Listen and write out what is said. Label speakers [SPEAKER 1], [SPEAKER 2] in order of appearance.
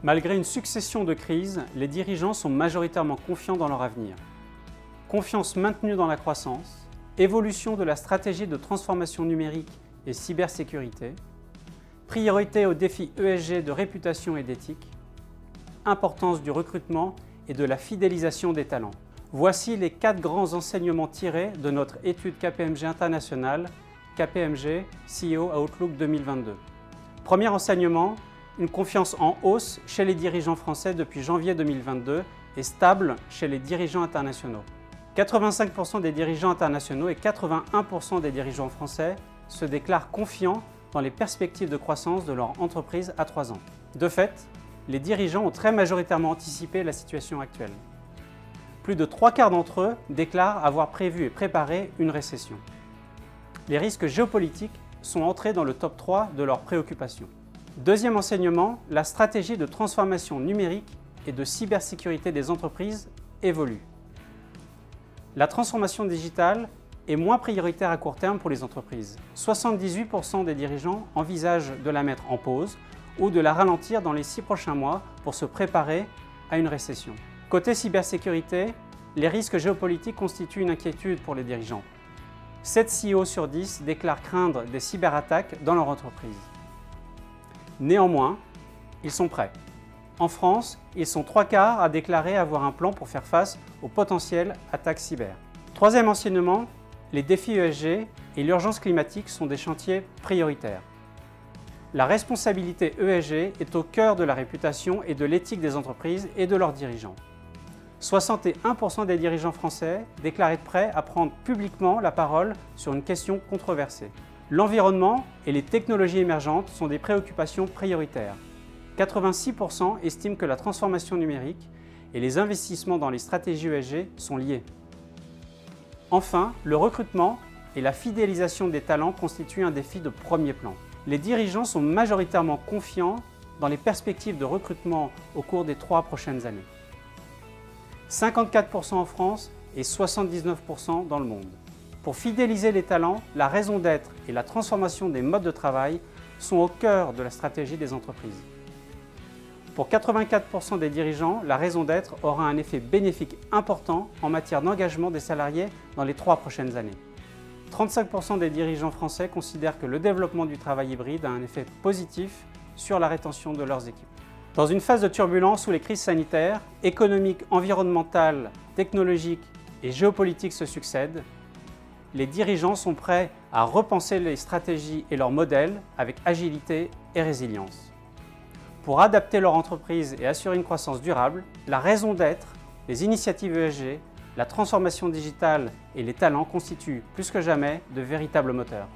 [SPEAKER 1] Malgré une succession de crises, les dirigeants sont majoritairement confiants dans leur avenir. Confiance maintenue dans la croissance, évolution de la stratégie de transformation numérique et cybersécurité, priorité aux défis ESG de réputation et d'éthique, importance du recrutement et de la fidélisation des talents. Voici les 4 grands enseignements tirés de notre étude KPMG internationale, KPMG CEO Outlook 2022. Premier enseignement, une confiance en hausse chez les dirigeants français depuis janvier 2022 et stable chez les dirigeants internationaux. 85% des dirigeants internationaux et 81% des dirigeants français se déclarent confiants dans les perspectives de croissance de leur entreprise à 3 ans. De fait, les dirigeants ont très majoritairement anticipé la situation actuelle. Plus de 3/4 d'entre eux déclarent avoir prévu et préparé une récession. Les risques géopolitiques sont entrés dans le top 3 de leurs préoccupations. Deuxième enseignement, la stratégie de transformation numérique et de cybersécurité des entreprises évolue. La transformation digitale est moins prioritaire à court terme pour les entreprises. 78% des dirigeants envisagent de la mettre en pause ou de la ralentir dans les 6 prochains mois pour se préparer à une récession. Côté cybersécurité, les risques géopolitiques constituent une inquiétude pour les dirigeants. 7 CEO sur 10 déclarent craindre des cyberattaques dans leur entreprise. Néanmoins, ils sont prêts. En France, ils sont 3/4 à déclarer avoir un plan pour faire face aux potentielles attaques cyber. Troisième enseignement, les défis ESG et l'urgence climatique sont des chantiers prioritaires. La responsabilité ESG est au cœur de la réputation et de l'éthique des entreprises et de leurs dirigeants. 61% des dirigeants français déclarent être prêts à prendre publiquement la parole sur une question controversée. L'environnement et les technologies émergentes sont des préoccupations prioritaires. 86% estiment que la transformation numérique et les investissements dans les stratégies ESG sont liés. Enfin, le recrutement et la fidélisation des talents constituent un défi de premier plan. Les dirigeants sont majoritairement confiants dans les perspectives de recrutement au cours des 3 prochaines années. 54% en France et 79% dans le monde. Pour fidéliser les talents, la raison d'être et la transformation des modes de travail sont au cœur de la stratégie des entreprises. Pour 84% des dirigeants, la raison d'être aura un effet bénéfique important en matière d'engagement des salariés dans les 3 prochaines années. 35% des dirigeants français considèrent que le développement du travail hybride a un effet positif sur la rétention de leurs équipes. Dans une phase de turbulence où les crises sanitaires, économiques, environnementales, technologiques et géopolitiques se succèdent, les dirigeants sont prêts à repenser les stratégies et leurs modèles avec agilité et résilience. Pour adapter leur entreprise et assurer une croissance durable, la raison d'être, les initiatives ESG, la transformation digitale et les talents constituent plus que jamais de véritables moteurs.